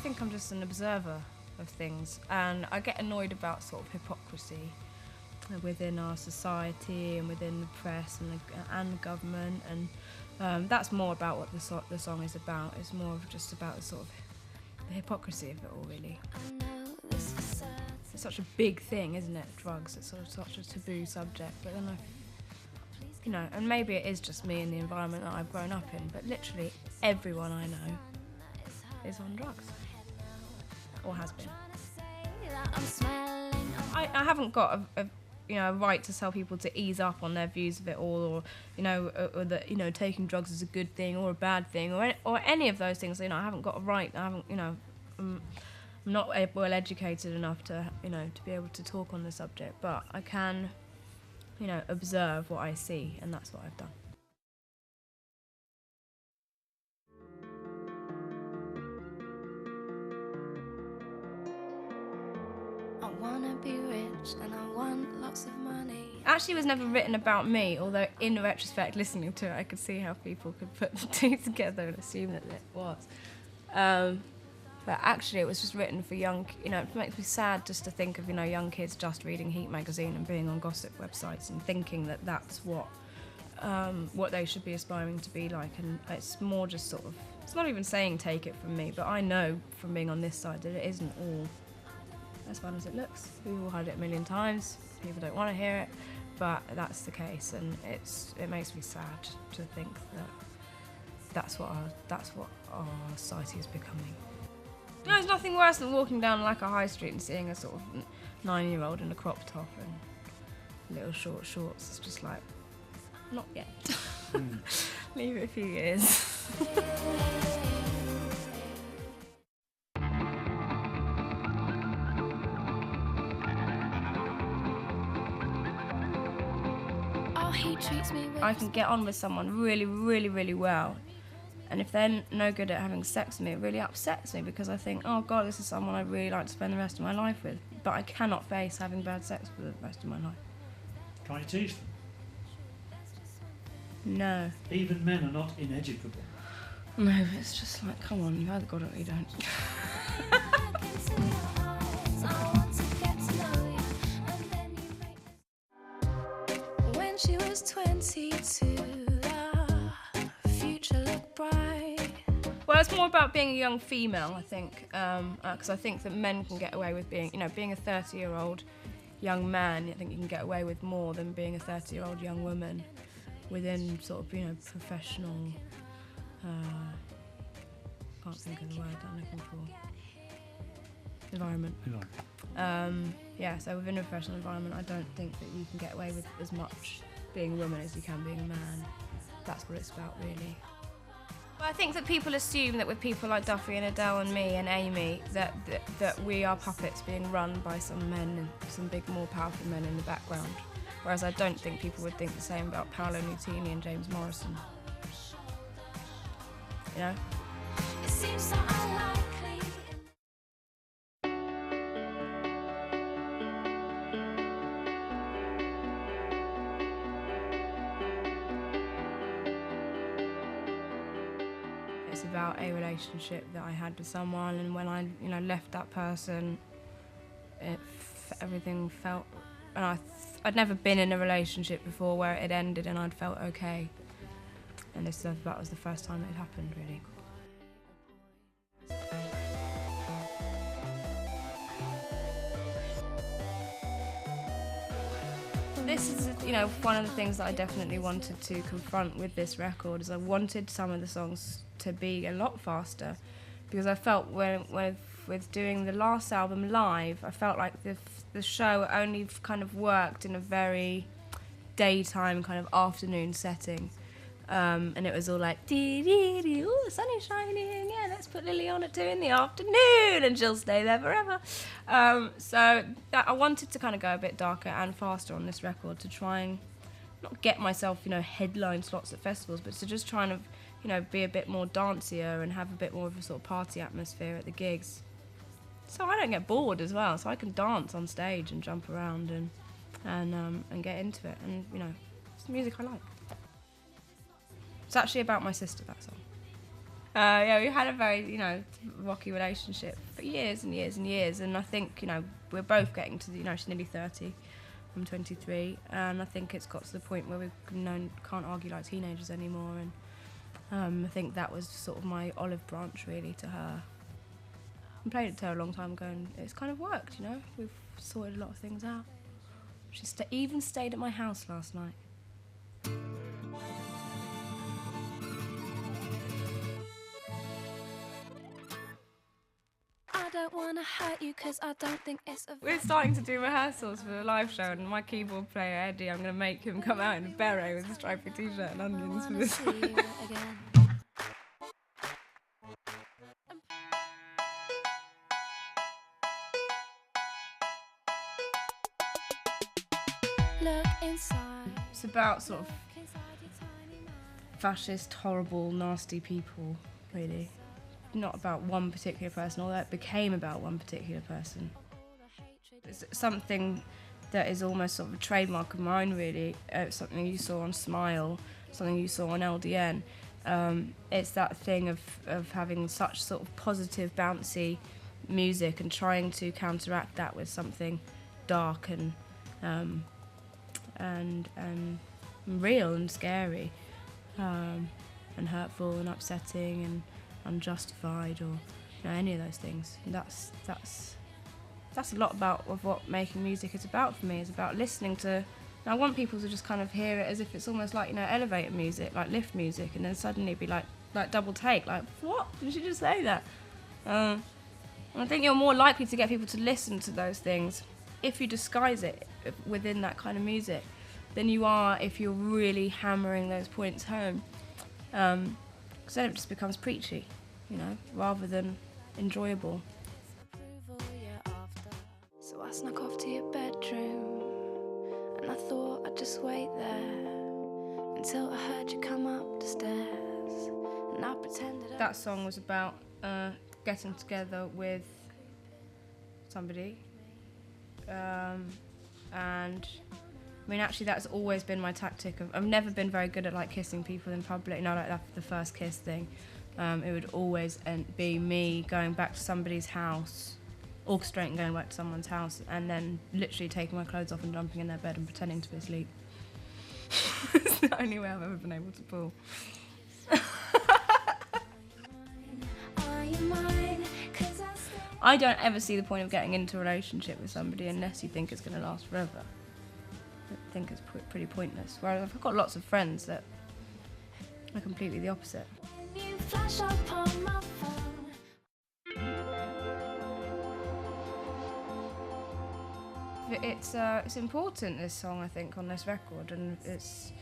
think I'm just an observer of things, and I get annoyed about sort of hypocrisy within our society and within the press and the government, and that's more about what the song is about. It's more of just about the sort of the hypocrisy of it all, really. It's such a big thing, isn't it? Drugs. It's sort of such a taboo subject, but then and maybe it is just me and the environment that I've grown up in, but literally everyone I know is on drugs, or has been. I haven't got a right to tell people to ease up on their views of it all, or that taking drugs is a good thing or a bad thing, or any of those things. I haven't got a right. I'm not well educated enough to be able to talk on the subject, but I can observe what I see, and that's what I've done. I wanna be rich and I want lots of money. Actually, it was never written about me, although in retrospect, listening to it, I could see how people could put the two together and assume that it was. But actually, it was just written for young. It makes me sad just to think of young kids just reading Heat magazine and being on gossip websites and thinking that that's what they should be aspiring to be like. And it's more just sort of. It's not even saying take it from me, but I know from being on this side that it isn't all as fun as it looks. We've all heard it a million times. People don't want to hear it, but that's the case, and it makes me sad to think that that's what our society is becoming. There's nothing worse than walking down like a high street and seeing a sort of 9-year-old in a crop top and little short shorts. It's just like, not yet. Leave it a few years. Oh, he treats me with I can get on with someone really, really, really well. And if they're no good at having sex with me, it really upsets me because I think, oh God, this is someone I'd really like to spend the rest of my life with. But I cannot face having bad sex for the rest of my life. Can't you teach them? No. Even men are not ineducable. No, it's just like, come on, you either got it or you don't. When she was 22, the future looked bright. Well, it's more about being a young female, I think, because I think that men can get away with being a 30-year-old young man. I think you can get away with more than being a 30-year-old young woman within sort of, professional, can't think of the word I'm looking for, environment. So within a professional environment, I don't think that you can get away with as much being a woman as you can being a man. That's what it's about, really. Well, I think that people assume that with people like Duffy and Adele and me and Amy, that we are puppets being run by some men, and some big, more powerful men in the background. Whereas I don't think people would think the same about Paolo Nutini and James Morrison. It seems so unlikely. It's about a relationship that I had with someone, and when I, left that person, everything felt, and I'd never been in a relationship before where it ended and I'd felt okay. And that was the first time it had happened, really. This is, one of the things that I definitely wanted to confront with this record, is I wanted some of the songs to be a lot faster, because I felt with doing the last album live, I felt like the show only kind of worked in a very daytime kind of afternoon setting. And it was all like, dee dee dee, ooh, the sun is shining, yeah, let's put Lily on at 2 in the afternoon and she'll stay there forever. So I wanted to kind of go a bit darker and faster on this record to try and not get myself, headline slots at festivals, but to just try and, be a bit more dancier and have a bit more of a sort of party atmosphere at the gigs. So I don't get bored as well, so I can dance on stage and jump around and get into it, and it's the music I like. It's actually about my sister, that song. Yeah, we had a very, rocky relationship for years and years and years. And I think, we're both getting to, she's nearly 30. I'm 23. And I think it's got to the point where we can't argue like teenagers anymore. And I think that was sort of my olive branch, really, to her. I played it to her a long time ago, and it's kind of worked, We've sorted a lot of things out. She even stayed at my house last night. I don't wanna hurt you 'cause I don't think it's a We're starting to do rehearsals for the live show, and my keyboard player Eddie, I'm going to make him come out in a beret with a stripy t-shirt and onions for this. see you again. Look inside. It's about sort of fascist, horrible, nasty people, really. Not about one particular person, although it became about one particular person. It's something that is almost sort of a trademark of mine, really. Something you saw on Smile, something you saw on LDN. It's that thing of having such sort of positive, bouncy music and trying to counteract that with something dark and real and scary, and hurtful and upsetting and unjustified, or any of those things. And that's a lot of what making music is about for me. It's about listening to. And I want people to just kind of hear it as if it's almost like elevator music, like lift music, and then suddenly be like double take, like what? Did she just say that? And I think you're more likely to get people to listen to those things if you disguise it within that kind of music than you are if you're really hammering those points home. Because then it just becomes preachy, rather than enjoyable. So I snuck off to your bedroom, and I thought I'd just wait there until I heard you come up the stairs, and I pretended. That song was about getting together with somebody, and I mean, actually, that's always been my tactic. I've never been very good at kissing people in public. Like that, the first kiss thing. It would always be me going back to somebody's house, orchestrating going back to someone's house, and then literally taking my clothes off and jumping in their bed and pretending to be asleep. It's the only way I've ever been able to pull. I don't ever see the point of getting into a relationship with somebody unless you think it's going to last forever. I think it's pretty pointless. Whereas I've got lots of friends that are completely the opposite. You flash up on my phone. It's important, this song, I think, on this record, and it's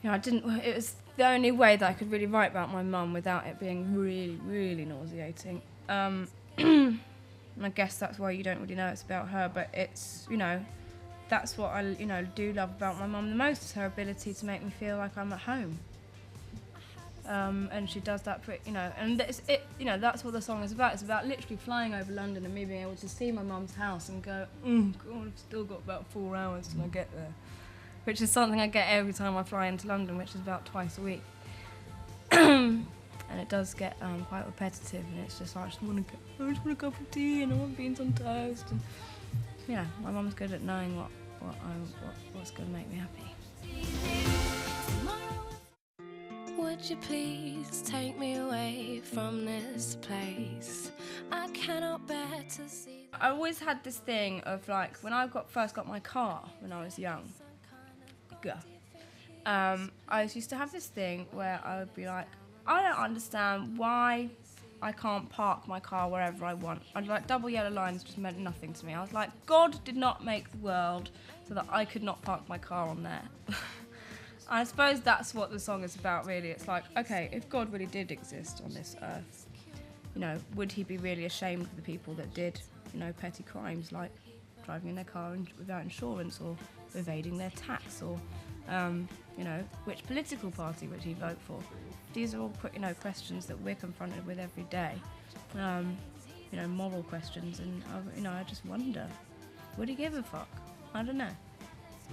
it was the only way that I could really write about my mum without it being really, really nauseating. I guess that's why you don't really know it's about her, but it's that's what I do love about my mum the most, is her ability to make me feel like I'm at home. And she does that and that's what the song is about. It's about literally flying over London and me being able to see my mum's house and go, God, I've still got about 4 hours till I get there. Which is something I get every time I fly into London, which is about twice a week. And it does get quite repetitive, and it's just like, I just want a cup of tea and I want beans on toast. And my mum's good at knowing what's going to make me happy. Would you please take me away from this place? I cannot bear to see. I always had this thing of when I first got my car when I was young. I used to have this thing where I would be like, I don't understand why I can't park my car wherever I want. Double yellow lines just meant nothing to me. I was like, God did not make the world so that I could not park my car on there. I suppose that's what the song is about, really. It's like, okay, if God really did exist on this earth, would he be really ashamed of the people that did, petty crimes like driving in their car without insurance, or evading their tax, or, which political party would he vote for? These are all, questions that we're confronted with every day. Moral questions, and, I just wonder, would he give a fuck? I don't know.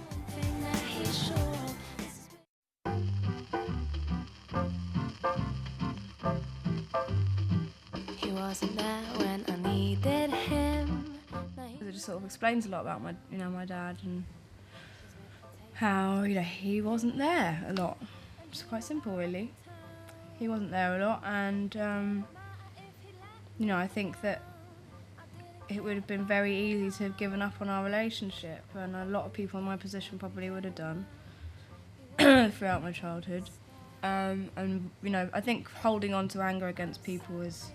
One thing that he's sure of. wasn't there when I needed him. It just sort of explains a lot about my dad and how, he wasn't there a lot. It's quite simple, really. He wasn't there a lot, and, I think that it would have been very easy to have given up on our relationship, and a lot of people in my position probably would have done throughout my childhood. And, I think holding on to anger against people is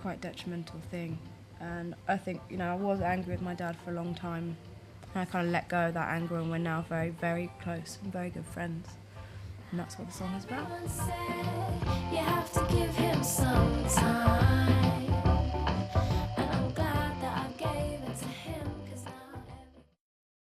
quite a detrimental thing. And I think, I was angry with my dad for a long time. And I kind of let go of that anger, and we're now very, very close and very good friends. And that's what the song is about. You have to give him some time.